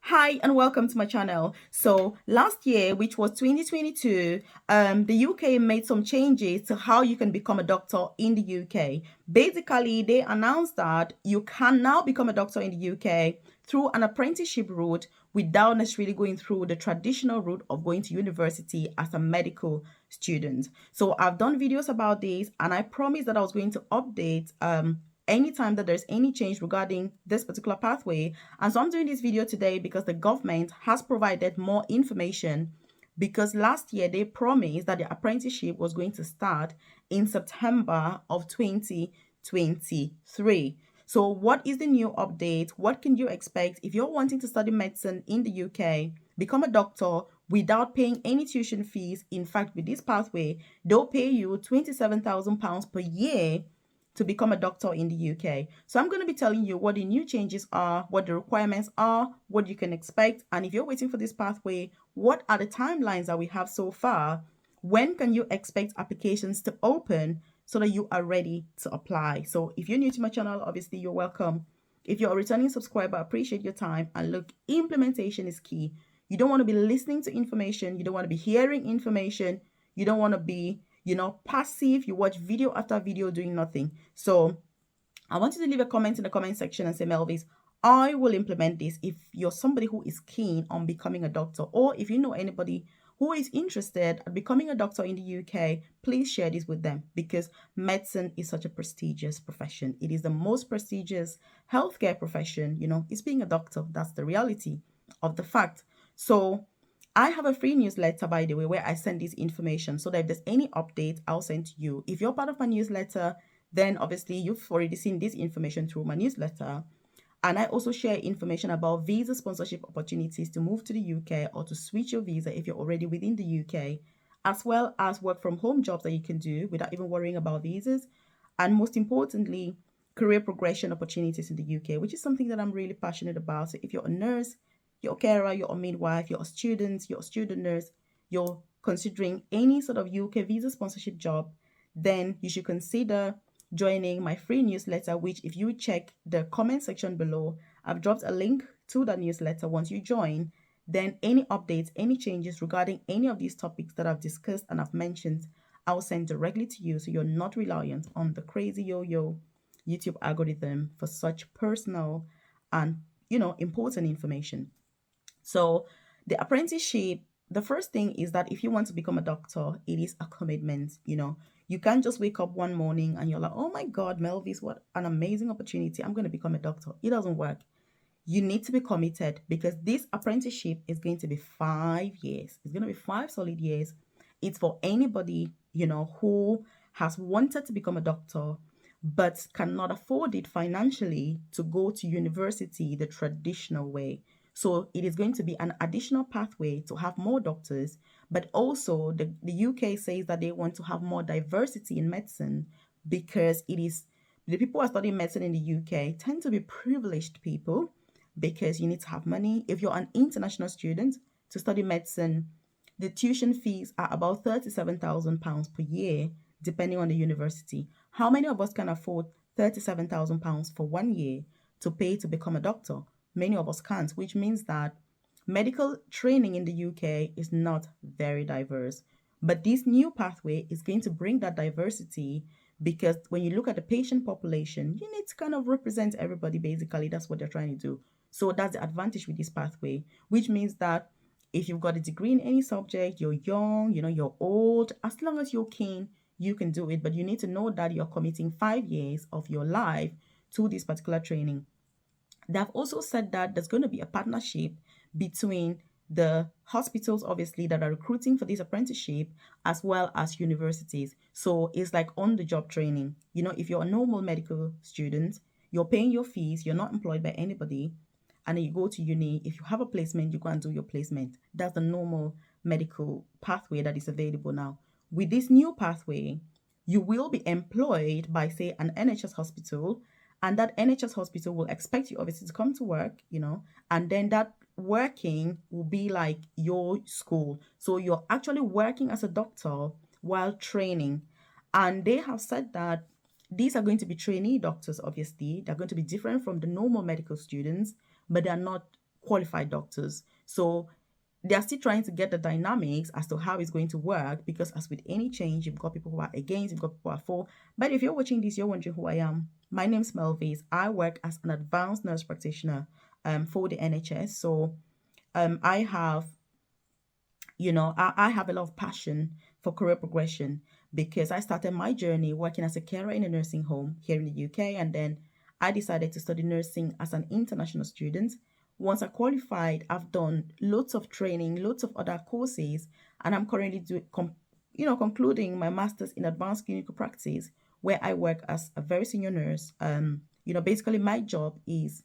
Hi and welcome to my channel. So last year, which was 2022, the UK made some changes to how you can become a doctor in the UK. Basically, they announced that you can now become a doctor in the UK through an apprenticeship route without necessarily going through the traditional route of going to university as a medical student. So I've done videos about this and I promised that I was going to update anytime that there's any change regarding this particular pathway. And so I'm doing this video today because the government has provided more information, because last year they promised that the apprenticeship was going to start in September of 2023. So what is the new update? What can you expect if you're wanting to study medicine in the UK, become a doctor without paying any tuition fees? In fact, with this pathway, they'll pay you £27,000 per year to become a doctor in the UK. So I'm going to be telling you what the new changes are, what the requirements are, what you can expect, and if you're waiting for this pathway, what are the timelines that we have so far? When can you expect applications to open so that you are ready to apply? So if you're new to my channel, obviously you're welcome. If you're a returning subscriber, I appreciate your time. And look, implementation is key. You don't want to be listening to information. You don't want to be hearing information. You don't want to be passive. You watch video after video doing nothing. So I want you to leave a comment in the comment section and say, Melvis, I will implement this. If you're somebody who is keen on becoming a doctor, or if you know anybody who is interested at becoming a doctor in the UK, please share this with them, because medicine is such a prestigious profession. It is the most prestigious healthcare profession. It's being a doctor. That's the reality of the fact. So I have a free newsletter, by the way, where I send this information, so that if there's any update, I'll send to you. If you're part of my newsletter, then obviously you've already seen this information through my newsletter. And I also share information about visa sponsorship opportunities to move to the UK or to switch your visa if you're already within the UK, as well as work from home jobs that you can do without even worrying about visas. And most importantly, career progression opportunities in the UK, which is something that I'm really passionate about. So if you're a nurse, you're a carer, you're a midwife, you're a student nurse, you're considering any sort of UK visa sponsorship job, then you should consider joining my free newsletter, which, if you check the comment section below, I've dropped a link to that newsletter. Once you join, then any updates, any changes regarding any of these topics that I've discussed and I've mentioned, I'll send directly to you, so you're not reliant on the crazy yo-yo YouTube algorithm for such personal and important information. So the apprenticeship, the first thing is that if you want to become a doctor, it is a commitment. You can't just wake up one morning and you're like, oh my God, Melvis, what an amazing opportunity, I'm going to become a doctor. It doesn't work. You need to be committed, because this apprenticeship is going to be 5 years. It's going to be 5 solid years. It's for anybody, who has wanted to become a doctor but cannot afford it financially to go to university the traditional way. So it is going to be an additional pathway to have more doctors, but also the UK says that they want to have more diversity in medicine, because it is the people who are studying medicine in the UK tend to be privileged people, because you need to have money. If you're an international student to study medicine, the tuition fees are about £37,000 per year, depending on the university. How many of us can afford £37,000 for 1 year to pay to become a doctor? Many of us can't, which means that medical training in the UK is not very diverse. But this new pathway is going to bring that diversity, because when you look at the patient population, you need to kind of represent everybody, basically. That's what they're trying to do. So that's the advantage with this pathway, which means that if you've got a degree in any subject, you're young, you're old, as long as you're keen, you can do it. But you need to know that you're committing 5 years of your life to this particular training. They've also said that there's going to be a partnership between the hospitals, obviously, that are recruiting for this apprenticeship, as well as universities. So it's like on the job training. If you're a normal medical student, you're paying your fees, you're not employed by anybody, and then you go to uni. If you have a placement, you go and do your placement. That's the normal medical pathway that is available now. With this new pathway, you will be employed by, say, an NHS hospital, and that NHS hospital will expect you, obviously, to come to work, and then that working will be like your school. So you're actually working as a doctor while training. And they have said that these are going to be trainee doctors, obviously. They're going to be different from the normal medical students, but they're not qualified doctors. So they are still trying to get the dynamics as to how it's going to work, because as with any change, you've got people who are against, you've got people who are for. But if you're watching this, you're wondering who I am. My name's Melvis. I work as an advanced nurse practitioner for the NHS. So I have, I have a lot of passion for career progression, because I started my journey working as a carer in a nursing home here in the UK, and then I decided to study nursing as an international student. Once I qualified, I've done lots of training, lots of other courses, and I'm currently concluding my master's in advanced clinical practice, where I work as a very senior nurse. Basically my job is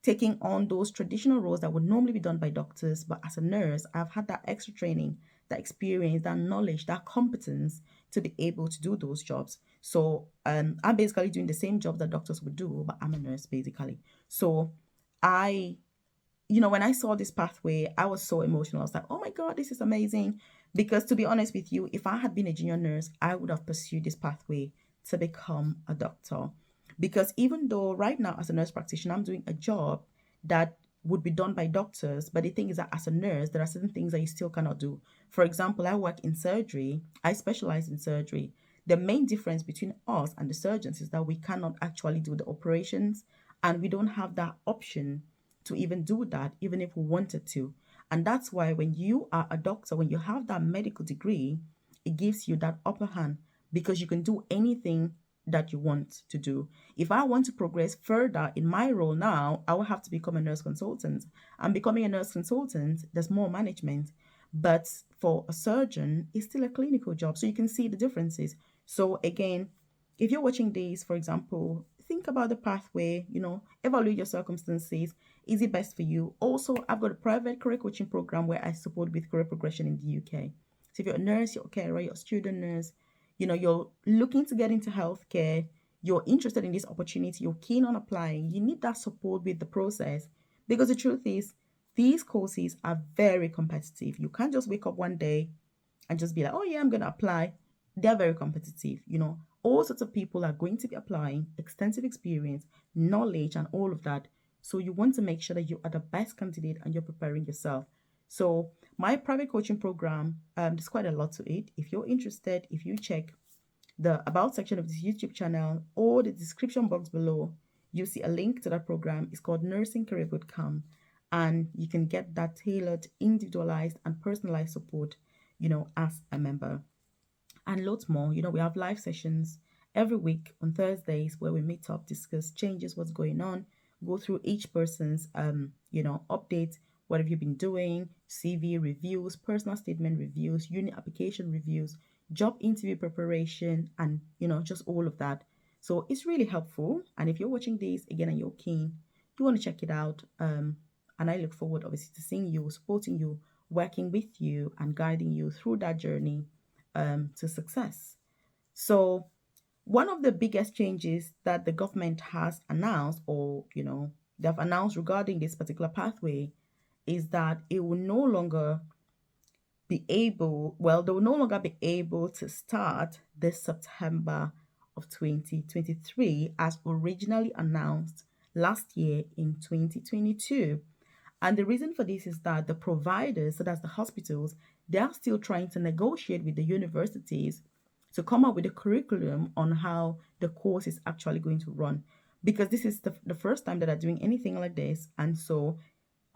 taking on those traditional roles that would normally be done by doctors. But as a nurse, I've had that extra training, that experience, that knowledge, that competence to be able to do those jobs. So I'm basically doing the same job that doctors would do, but I'm a nurse basically. So I, when I saw this pathway, I was so emotional. I was like, oh my God, this is amazing. Because to be honest with you, if I had been a junior nurse, I would have pursued this pathway to become a doctor. Because even though right now, as a nurse practitioner, I'm doing a job that would be done by doctors, but the thing is that as a nurse, there are certain things that you still cannot do. For example, I work in surgery, I specialize in surgery. The main difference between us and the surgeons is that we cannot actually do the operations, and we don't have that option to even do that, even if we wanted to. And that's why when you are a doctor, when you have that medical degree, it gives you that upper hand, because you can do anything that you want to do. If I want to progress further in my role now, I will have to become a nurse consultant. And becoming a nurse consultant, there's more management. But for a surgeon, it's still a clinical job. So you can see the differences. So again, if you're watching this, for example, think about the pathway, evaluate your circumstances. Is it best for you? Also, I've got a private career coaching program where I support with career progression in the UK. So if you're a nurse, you're a carer, you're a student nurse, you're looking to get into healthcare, you're interested in this opportunity, you're keen on applying, you need that support with the process. Because the truth is, these courses are very competitive. You can't just wake up one day and just be like, oh yeah, I'm going to apply. They're very competitive. All sorts of people are going to be applying, extensive experience, knowledge, and all of that. So you want to make sure that you are the best candidate and you're preparing yourself. So my private coaching program, there's quite a lot to it. If you're interested, if you check the about section of this YouTube channel or the description box below, you see a link to that program. It's called Nursing Career Bootcamp, and you can get that tailored, individualized, and personalized support, as a member. And loads more. We have live sessions every week on Thursdays where we meet up, discuss changes, what's going on, go through each person's updates. What have you been doing? CV reviews, personal statement reviews, unit application reviews, job interview preparation, and just all of that. So it's really helpful. And if you're watching this again and you're keen, you want to check it out. And I look forward, obviously, to seeing you, supporting you, working with you, and guiding you through that journey to success. So, one of the biggest changes that the government has announced, or they've announced regarding this particular pathway, is that it will no longer they will no longer be able to start this September of 2023 as originally announced last year in 2022. And the reason for this is that the providers, so that's the hospitals, they are still trying to negotiate with the universities to come up with a curriculum on how the course is actually going to run. Because this is the first time that they're doing anything like this. And so,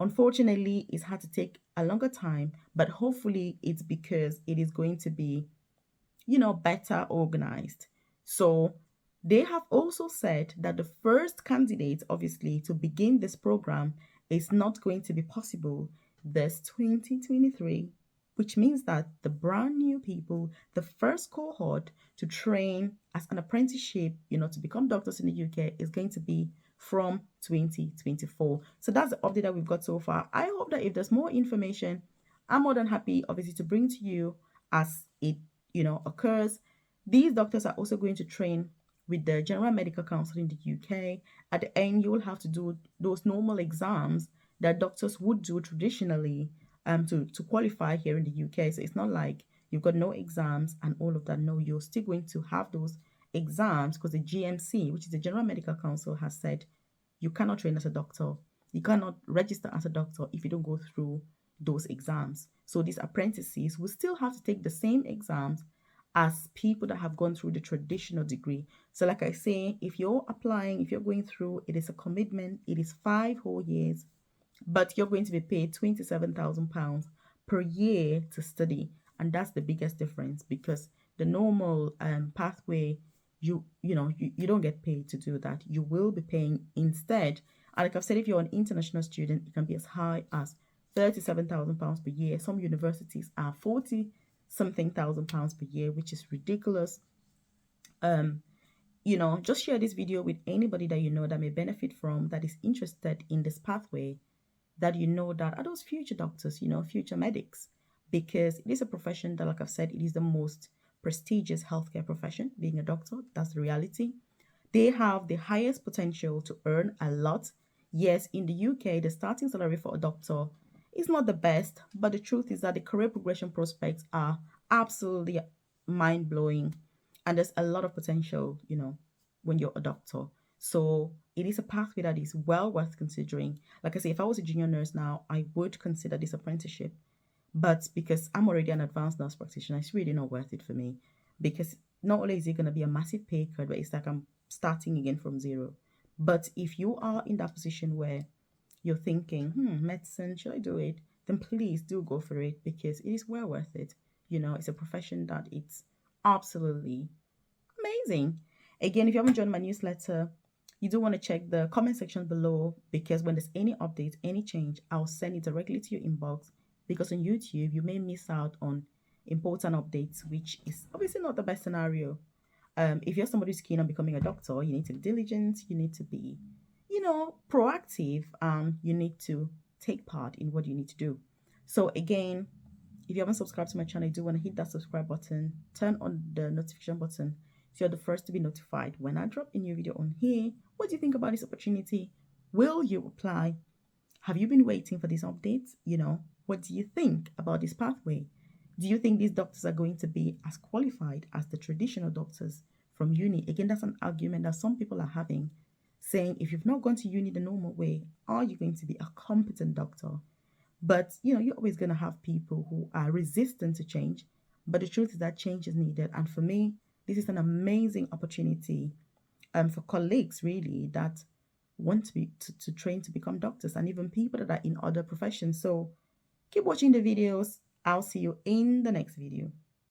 unfortunately, it's had to take a longer time, but hopefully it's because it is going to be, better organized. So, they have also said that the first candidate, obviously, to begin this program is not going to be possible this 2023, which means that the brand new people, the first cohort to train as an apprenticeship, to become doctors in the UK is going to be from 2024. So that's the update that we've got so far. I hope that if there's more information, I'm more than happy, obviously, to bring to you as it, occurs. These doctors are also going to train with the General Medical Council in the UK. At the end, you will have to do those normal exams that doctors would do traditionally to qualify here in the UK. So it's not like you've got no exams and all of that. No, you're still going to have those exams because the GMC, which is the General Medical Council, has said you cannot train as a doctor. You cannot register as a doctor if you don't go through those exams. So these apprentices will still have to take the same exams as people that have gone through the traditional degree. So, like I say, if you're applying, if you're going through, it is a commitment, it is 5 whole years, but you're going to be paid £27,000 per year to study. And that's the biggest difference, because the normal pathway, you don't get paid to do that. You will be paying instead. And like I've said, if you're an international student, it can be as high as £37,000 per year. Some universities are 40 something thousand pounds per year, which is ridiculous. Just share this video with anybody that you know that may benefit from, that is interested in this pathway, that you know that are those future doctors, future medics, because it is a profession that, like I've said, it is the most prestigious healthcare profession. Being a doctor, that's the reality. They have the highest potential to earn a lot. Yes, in the UK, the starting salary for a doctor is not the best, but the truth is that the career progression prospects are absolutely mind blowing, and there's a lot of potential, when you're a doctor. So it is a pathway that is well worth considering. Like I say, if I was a junior nurse now, I would consider this apprenticeship. But because I'm already an advanced nurse practitioner, it's really not worth it for me. Because not only is it going to be a massive pay cut, but it's like I'm starting again from zero. But if you are in that position where you're thinking, medicine, should I do it? Then please do go for it, because it is well worth it. It's a profession that it's absolutely amazing. Again, if you haven't joined my newsletter, you do want to check the comment section below, because when there's any update, any change, I'll send it directly to your inbox. Because on YouTube, you may miss out on important updates, which is obviously not the best scenario. If you're somebody who's keen on becoming a doctor, you need to be diligent, you need to be, proactive, you need to take part in what you need to do. So again, if you haven't subscribed to my channel, you do want to hit that subscribe button, turn on the notification button, so you're the first to be notified when I drop a new video on here. What do you think about this opportunity? Will you apply? Have you been waiting for these updates? What do you think about this pathway? Do you think these doctors are going to be as qualified as the traditional doctors from uni? Again, that's an argument that some people are having, saying if you've not gone to uni the normal way, are you going to be a competent doctor? But, you're always going to have people who are resistant to change. But the truth is that change is needed. And for me, this is an amazing opportunity for colleagues, really, that want to train to become doctors, and even people that are in other professions. So keep watching the videos. I'll see you in the next video.